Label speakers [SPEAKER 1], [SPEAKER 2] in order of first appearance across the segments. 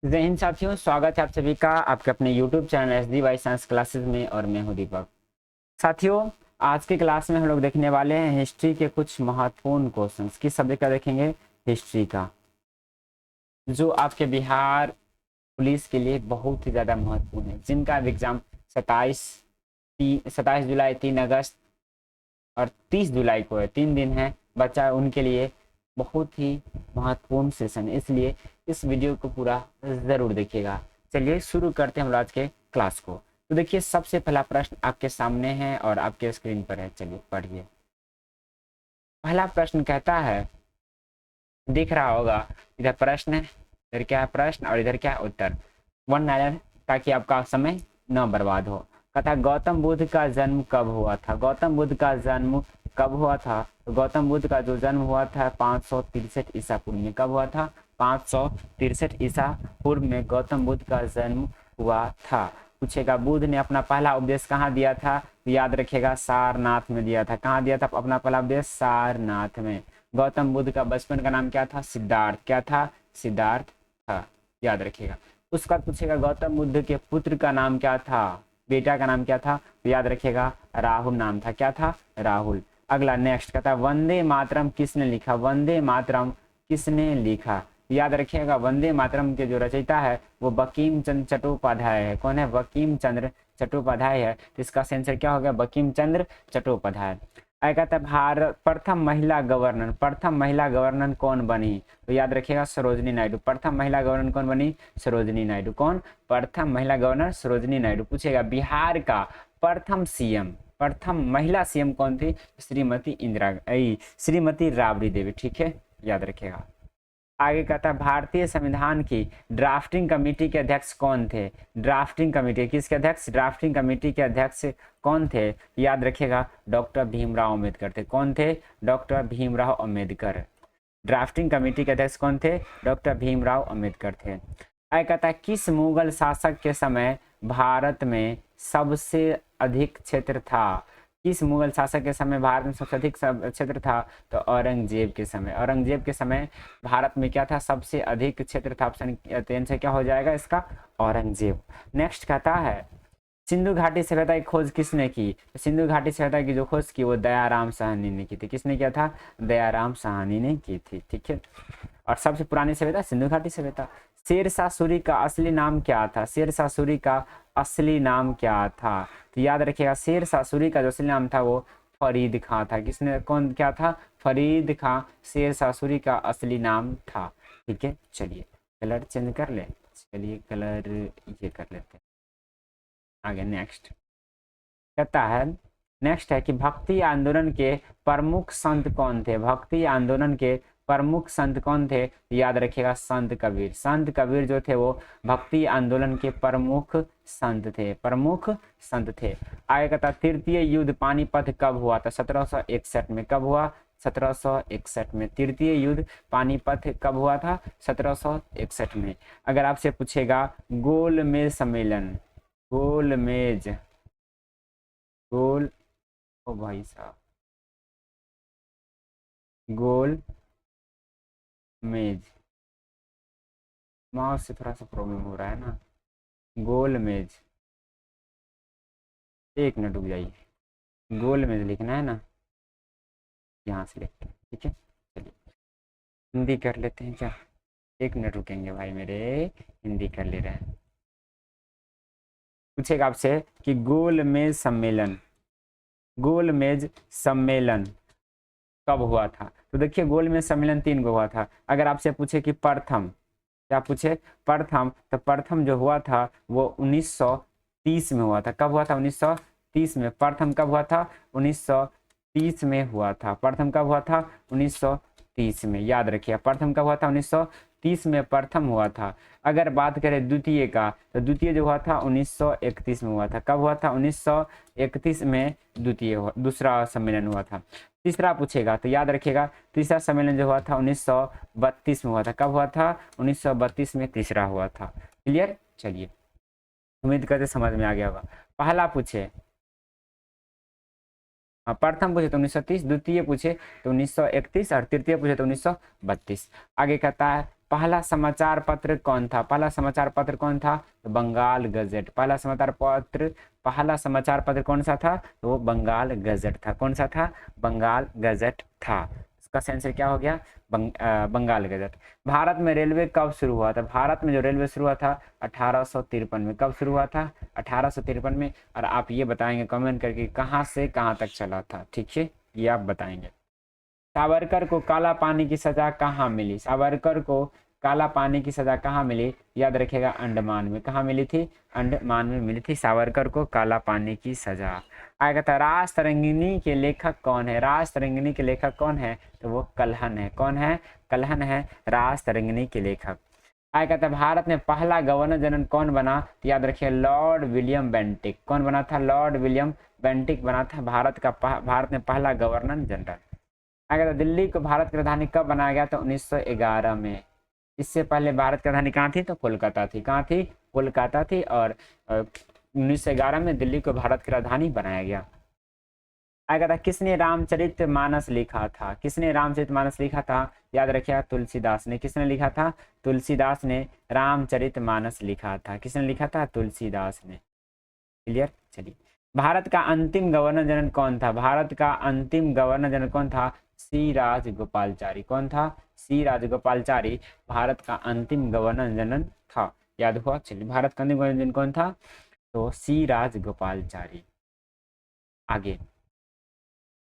[SPEAKER 1] जय हिंद साथियों, स्वागत है आप सभी का आपके अपने YouTube channel SD science classes में। और मैं हूं दीपक। साथियों, आज की क्लास में हम लोग देखने वाले हैं हिस्ट्री के कुछ महत्वपूर्ण क्वेश्चंस। किस सब्जेक्ट का देखेंगे? हिस्ट्री का, जो आपके बिहार पुलिस के लिए बहुत ही ज़्यादा महत्वपूर्ण है, जिनका एग्जाम 27 जुलाई, 3 अगस्त और 30 जुलाई को है। 3 दिन है बच्चा, उनके लिए बहुत ही महत्वपूर्ण सेशन है, इसलिए इस वीडियो को पूरा ज़रूर देखिएगा। चलिए शुरू करते हैं हम आज के क्लास को। तो देखिए, सबसे पहला प्रश्न आपके सामने है और आपके स्क्रीन पर है। चलिए पढ़िए। पहला प्रश्न कहता है, दिख रहा होगा, इधर प्रश्न है, इधर क्या है प्रश्न और इधर क्या है उत्तर। वन लाइनर, ताकि आपका समय न बर्बाद हो। कहता है, गौतम बुद्ध का जन्म कब हुआ था? गौतम बुद्ध का जन्म कब हुआ था? तो गौतम बुद्ध का जो जन्म हुआ था 563 ईसा पूर्व में। कब हुआ था? 563 ईसा पूर्व में गौतम बुद्ध का जन्म हुआ था। पूछेगा, बुद्ध ने अपना पहला उपदेश कहाँ दिया था? याद रखिएगा, सारनाथ में दिया था। कहाँ दिया था अपना पहला उपदेश? सारनाथ में। गौतम बुद्ध का बचपन का नाम क्या था? सिद्धार्थ। क्या था? सिद्धार्थ था, याद रखिएगा। उसका पूछेगा, गौतम बुद्ध के पुत्र का नाम क्या था? बेटा का नाम क्या था? तो याद रखिएगा, राहुल नाम था। क्या था? राहुल। अगला नेक्स्ट कहता है, वंदे मातरम किसने लिखा? वंदे मातरम किसने लिखा? याद रखिएगा, वंदे मातरम के जो रचयिता है वो बंकिम चंद्र चट्टोपाध्याय है। कौन है? बंकिम चंद्र चट्टोपाध्याय है। तो इसका आंसर क्या हो गया? बंकिम चंद्र चट्टोपाध्याय। आगे कहता है, भारत प्रथम महिला गवर्नर, प्रथम महिला गवर्नर कौन बनी? तो याद रखिएगा, सरोजनी नायडू। प्रथम महिला गवर्नर कौन बनी? सरोजनी नायडू। कौन? प्रथम महिला गवर्नर सरोजनी नायडू। पूछेगा, बिहार का प्रथम सीएम, प्रथम महिला सीएम कौन थी? श्रीमती श्रीमती राबड़ी देवी। ठीक है, याद रखिएगा। आगे कहता है, भारतीय संविधान की ड्राफ्टिंग कमेटी के अध्यक्ष कौन थे? ड्राफ्टिंग कमेटी किसके अध्यक्ष? ड्राफ्टिंग कमेटी के अध्यक्ष कौन थे? याद रखिएगा, डॉक्टर भीमराव अम्बेडकर थे। कौन थे? Doctor Bhimrao Ambedkar. Drafting committee के अध्यक्ष कौन थे? डॉक्टर भीमराव अम्बेडकर थे। आगे कहता है, किस मुगल शासक के समय भारत में सबसे अधिक क्षेत्र था? किस मुगल शासक के समय भारत में सबसे अधिक क्षेत्र था? तो औरंगजेब के समय। औरंगजेब के समय भारत में क्या था? सबसे अधिक क्षेत्र था। ऑप्शन 3 से क्या हो जाएगा इसका? औरंगजेब। नेक्स्ट कहता है, सिंधु घाटी सभ्यता की खोज किसने की? तो सिंधु घाटी सभ्यता की जो खोज की वो दयाराम साहनी ने की थी। किसने किया था? दयाराम साहनी ने की थी। ठीक है। और सबसे पुरानी सभ्यता सिंधु घाटी सभ्यता। शेरशाह सूरी का असली नाम क्या था? शेरशाह सूरी का असली नाम क्या था? तो याद रखिएगा, शेरशाह सूरी का जो असली नाम था वो फरीद खां था। किसने, कौन, क्या था? फरीद खां शेरशाह सूरी का असली नाम था। ठीक है, चलिए कलर चेंज कर ले। चलिए कलर ये कर लेते हैं। आगे नेक्स्ट कहता है, नेक्स्ट है कि भक्ति आंदोलन के प्रमुख संत कौन थे? भक्ति आंदोलन के प्रमुख संत कौन थे? याद रखिएगा, संत कबीर। संत कबीर जो थे वो भक्ति आंदोलन के प्रमुख संत थे। प्रमुख संत थे। आगे कहता, तृतीय युद्ध पानीपत कब हुआ था? 1761 में। कब हुआ? 1761 में। तृतीय युद्ध पानीपत कब हुआ था? 1761 में। अगर आपसे पूछेगा, गोलमेज सम्मेलन, गोलमेज, गोल, ओ भाई साहब, गोल मेज, माउस से थोड़ा सा प्रॉब्लम हो रहा है ना। गोल मेज, एक मिनट रुक जाइए। गोल मेज लिखना है ना, यहाँ से लिखते हैं। ठीक है, चलिए हिंदी कर लेते हैं क्या? एक मिनट रुकेंगे भाई मेरे, हिंदी कर ले रहे हैं। पूछेगा आपसे कि गोल मेज सम्मेलन, गोल मेज सम्मेलन कब हुआ था? तो देखिए, गोल मेज सम्मेलन 3 को हुआ था। अगर आपसे पूछे कि प्रथम, क्या पूछे? प्रथम, तो प्रथम जो हुआ था वो 1930 में हुआ था। कब हुआ था? 1930 में। प्रथम कब हुआ था? 1930 में हुआ था। प्रथम कब हुआ था? 1930 में। याद रखिए, प्रथम कब हुआ था? 1930 में प्रथम हुआ था। अगर बात करें द्वितीय का, तो द्वितीय जो हुआ था 1931 में हुआ था। कब हुआ था? 1931 में द्वितीय दूसरा सम्मेलन हुआ था। तीसरा पूछेगा तो याद रखिएगा, तीसरा सम्मेलन जो हुआ था 1932 में हुआ था। कब हुआ था? 1932 में तीसरा हुआ था। क्लियर? चलिए, उम्मीद करते समझ में आ गया होगा। पहला पूछे, हाँ, प्रथम पूछे तो 1930, द्वितीय पूछे तो 1931 और तृतीय पूछे तो 1932। आगे कहता है, पहला समाचार पत्र कौन था? पहला समाचार पत्र कौन था? तो बंगाल गजट। पहला समाचार पत्र कौन सा था? तो वो बंगाल गजट था। कौन सा था? बंगाल गजट था। इसका आंसर क्या हो गया? बंगाल गजट। भारत में रेलवे कब शुरू हुआ था? भारत में जो रेलवे शुरू हुआ था 1853 में। कब शुरू हुआ था? 1853 में। और आप ये बताएंगे कमेंट करके कहाँ से कहाँ तक चला था, ठीक है, ये आप बताएंगे। सावरकर को काला पानी की सजा कहाँ मिली? सावरकर को काला पानी की सजा कहाँ मिली? याद रखिएगा अंडमान में। कहाँ मिली थी? अंडमान में मिली थी सावरकर को काला पानी की सजा। आएगा था राज तरंगिणी के लेखक कौन है? राज तरंगिणी के लेखक कौन है? तो वो कल्हण है। कौन है? कल्हण है राज तरंगिणी के लेखक। आएगा था भारत में पहला गवर्नर जनरल कौन बना? तो याद रखिए लॉर्ड विलियम बेंटिक। कौन बना था? लॉर्ड विलियम बेंटिक बना था भारत में पहला गवर्नर जनरल। आगे दिल्ली को भारत की राजधानी कब बनाया गया? तो 1911 में। इससे पहले भारत की राजधानी कहाँ थी? तो कोलकाता थी। कहाँ थी? कोलकाता थी। और 1911 में दिल्ली को भारत की राजधानी बनाया गया। आगे था किसने रामचरित मानस लिखा था? किसने रामचरित मानस लिखा था? याद रखिएगा तुलसीदास ने। किसने लिखा था? तुलसीदास ने रामचरित मानस लिखा था। किसने लिखा था? तुलसीदास ने। क्लियर? चलिए, भारत का अंतिम गवर्नर जनरल कौन था? भारत का अंतिम गवर्नर जनरल कौन था? सी राजगोपालचारी। कौन था? सी राजगोपालचारी भारत का अंतिम गवर्नर जनरल था। याद हुआ? चलिए, भारत का अंतिम गवर्नर जनरल कौन था? तो सी राजगोपालचारी। आगे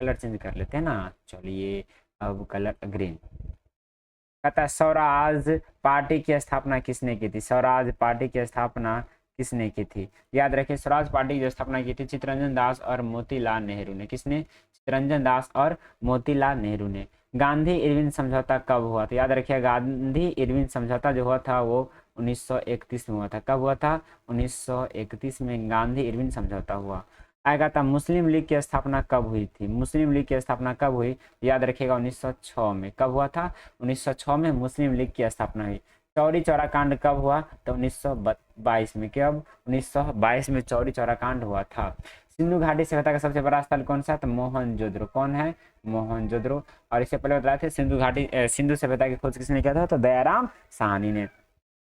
[SPEAKER 1] कलर चेंज कर लेते हैं ना। चलिए, अब कलर ग्रीन। कहता है स्वराज पार्टी की स्थापना किसने की थी? स्वराज पार्टी की स्थापना किसने की थी? याद रखिए स्वराज पार्टी की स्थापना की थी चित्तरंजन दास और मोतीलाल नेहरू ने। किसने? चित्तरंजन दास और मोतीलाल नेहरू ने। गांधी इरविन समझौता कब हुआ था? याद रखिए गांधी इरविन समझौता जो हुआ था वो 1931 में हुआ था। कब हुआ था? 1931 में गांधी इरविन समझौता हुआ। आएगा था मुस्लिम लीग की स्थापना कब हुई थी? मुस्लिम लीग की स्थापना कब हुई? याद रखिएगा 1906 में। कब हुआ था? 1906 में मुस्लिम लीग की स्थापना हुई। चौरी चौरा कांड कब हुआ? तो 1922 में। कब? 1922 में चौरी चौरा कांड हुआ था। सिंधु घाटी सभ्यता का सबसे बड़ा स्थल कौन सा? तो मोहनजोदड़ो। कौन है? मोहनजोदड़ो। और इससे पहले बताए थे सिंधु सभ्यता की खोज किसने किया था? तो दयाराम साहनी ने।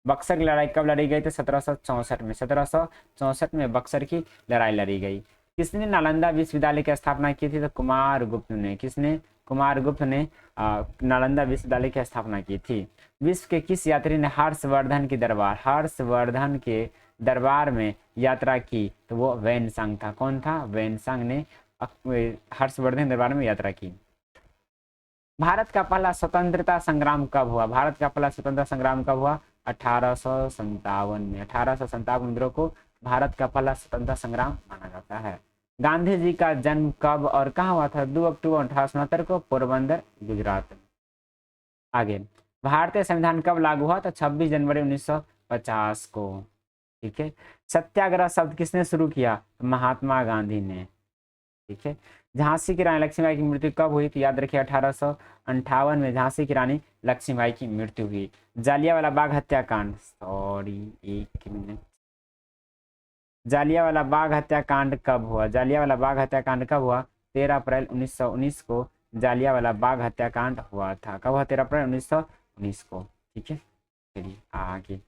[SPEAKER 1] बक्सर की लड़ाई कब लड़ी गई? तो 1764 में। 1764 में बक्सर की लड़ाई लड़ी गई। किसने नालंदा विश्वविद्यालय की स्थापना की थी? तो कुमारगुप्त ने। किसने? कुमारगुप्त ने नालंदा विश्वविद्यालय की स्थापना की थी। विश्व के किस यात्री ने हर्षवर्धन के दरबार में यात्रा की? तो वो वैनसांग था। कौन था? वैनसांग ने हर्षवर्धन दरबार में यात्रा की। भारत का पहला स्वतंत्रता संग्राम कब हुआ? भारत का पहला स्वतंत्रता संग्राम कब हुआ? 1857 में। 1857 विद्रोह को भारत का पहला स्वतंत्रता संग्राम माना जाता है। गांधी जी का जन्म कब और कहाँ हुआ था? 2 अक्टूबर 1869 को पोरबंदर, गुजरात। आगे, भारतीय संविधान कब लागू हुआ? तो 26 जनवरी 1950 को। ठीक है। सत्याग्रह शब्द किसने शुरू किया? महात्मा गांधी ने। ठीक है। झांसी की रानी लक्ष्मीबाई की मृत्यु कब हुई? तो याद रखिए 1858 में झांसी की रानी लक्ष्मीबाई की मृत्यु हुई। जालियांवाला बाग हत्याकांड, सॉरी एक मिनट, जालियांवाला बाग हत्याकांड कब हुआ? जालियांवाला बाग हत्याकांड कब हुआ? 13 अप्रैल 1919 को जालियांवाला बाग हत्याकांड हुआ था। कब हुआ? 13 अप्रैल 1919 को। ठीक है। चलिए आगे।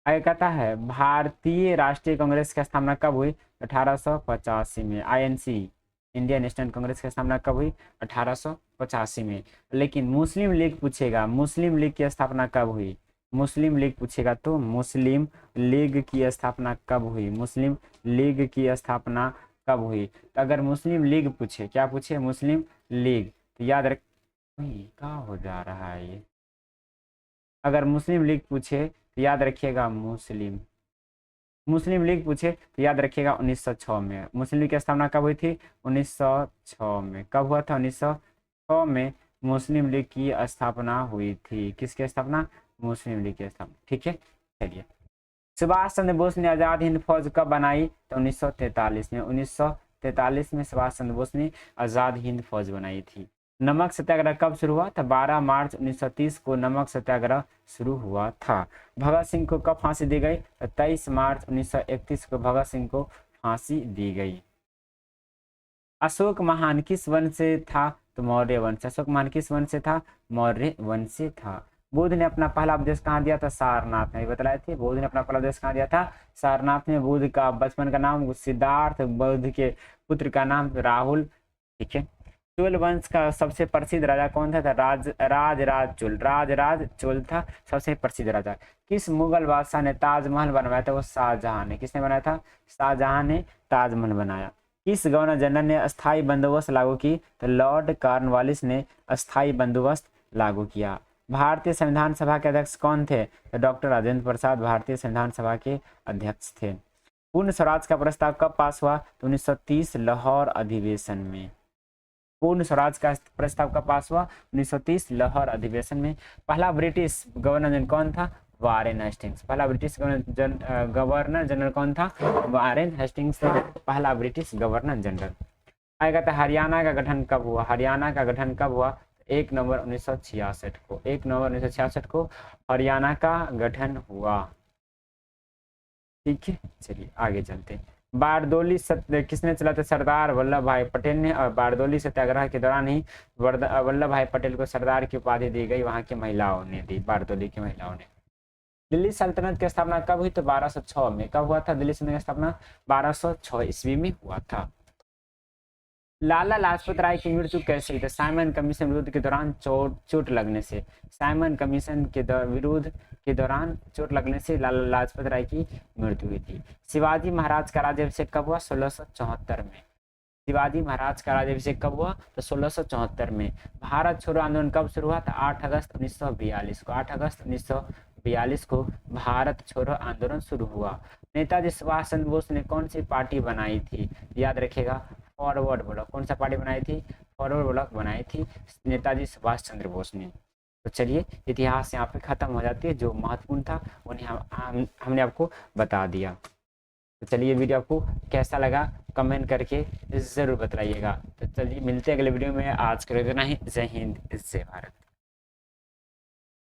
[SPEAKER 1] आगे कहता है भारतीय राष्ट्रीय कांग्रेस की स्थापना कब हुई? 1885 में। आईएनसी, इंडियन नेशनल कांग्रेस की स्थापना कब हुई? 1885 में। लेकिन मुस्लिम लीग पूछेगा, मुस्लिम लीग की स्थापना कब हुई? मुस्लिम लीग पूछेगा तो मुस्लिम लीग की स्थापना कब हुई? मुस्लिम लीग की स्थापना कब हुई? तो अगर मुस्लिम लीग पूछे, क्या पूछे? मुस्लिम लीग, तो याद रख, क्या हो जा रहा है ये? अगर मुस्लिम लीग पूछे तो याद रखिएगा मुस्लिम लीग पूछे तो याद रखिएगा 1906 में। मुस्लिम लीग की स्थापना कब हुई थी? 1906 में। कब हुआ था? 1906 में मुस्लिम लीग की स्थापना हुई थी। किसकी स्थापना? मुस्लिम लीग की स्थापना। ठीक है। चलिए, सुभाष चंद्र बोस ने आजाद हिंद फौज कब बनाई? तो 1943 में। 1943 में सुभाष चंद्र बोस ने आजाद हिंद फौज बनाई थी। नमक सत्याग्रह कब शुरू हुआ? तो 12 मार्च 1930 को नमक सत्याग्रह शुरू हुआ था। भगत सिंह को कब फांसी दी गई? तो 23 मार्च 1931 को भगत सिंह को फांसी दी गई। अशोक महान किस वंश से था? तो मौर्य वंश। अशोक महान किस वंश से था? मौर्य वंश से था। बुद्ध ने अपना पहला उपदेश कहाँ दिया था? सारनाथ में। बताए थे बुद्ध ने अपना पहला उपदेश कहाँ दिया था? सारनाथ में। बुद्ध का बचपन का नाम सिद्धार्थ, बुद्ध के पुत्र का नाम राहुल। ठीक है। चोल वंश का सबसे प्रसिद्ध राजा कौन था? राज चोल था सबसे प्रसिद्ध राजा। किस मुगल बादशाह ने ताजमहल बनवाया था? वो शाहजहां ने। किसने बनाया था? शाहजहां ने ताजमहल बनाया। किस गवर्नर जनरल ने अस्थायी बंदोबस्त लागू की? तो लॉर्ड कॉर्नवालिस ने अस्थायी बंदोबस्त लागू किया। भारतीय संविधान सभा के अध्यक्ष कौन थे? तो डॉक्टर राजेंद्र प्रसाद भारतीय संविधान सभा के अध्यक्ष थे। पूर्ण स्वराज का प्रस्ताव कब पास हुआ? तो 1930 लाहौर अधिवेशन में। पूर्ण स्वराज का प्रस्ताव कब पास हुआ? 1930 लाहौर अधिवेशन में। पहला ब्रिटिश गवर्नर जनरल कौन था? Warren Hastings. पहला ब्रिटिश गवर्नर जनरल कौन था? वारेन हेस्टिंग्स पहला ब्रिटिश गवर्नर जनरल। आएगा तो हरियाणा का गठन कब हुआ? हरियाणा का गठन कब हुआ? 1 नवंबर 1966 को। 1 नवंबर 1966 को हरियाणा का गठन हुआ। ठीक है, चलिए आगे चलते हैं। बारदोली सत्य किसने चला था? सरदार वल्लभ भाई पटेल ने। और बारदोली सत्याग्रह के दौरान ही वल्लभ भाई पटेल को सरदार की उपाधि दी गई, वहां की महिलाओं ने दी, बारदोली की महिलाओं ने। दिल्ली सल्तनत की स्थापना कब हुई? तो 1206 में। कब हुआ था दिल्ली सल्तनत की स्थापना? 1206 ईस्वी में हुआ था। लाला लाजपत राय की मृत्यु कैसे हुई? तो साइमन कमीशन विरोध के दौरान चोट लगने से। साइमन कमीशन के विरोध के दौरान चोट लगने से लाला लाजपत राय की मृत्यु हुई थी। शिवाजी महाराज का राज्याभिषेक कब हुआ? 1674 में। शिवाजी महाराज का राज्याभिषेक कब हुआ? तो 1674 में। भारत छोड़ो आंदोलन कब शुरू हुआ? तो 8 अगस्त 1942 को। 8 अगस्त 1942 को भारत छोड़ो आंदोलन शुरू हुआ। नेताजी सुभाष चंद्र बोस ने कौन सी पार्टी बनाई थी? याद रखिएगा, फॉरवर्ड ब्लॉक। कौन सा पार्टी बनाई थी? फॉरवर्ड ब्लॉक बनाई थी नेताजी सुभाष चंद्र बोस ने। तो चलिए इतिहास यहाँ पे खत्म हो जाती है, जो महत्वपूर्ण था उन्हें हमने आपको बता दिया। तो चलिए वीडियो आपको कैसा लगा कमेंट करके ज़रूर बताइएगा। तो चलिए मिलते हैं अगले वीडियो में। आज के लिए इतना ही। जय हिंद, जय भारत।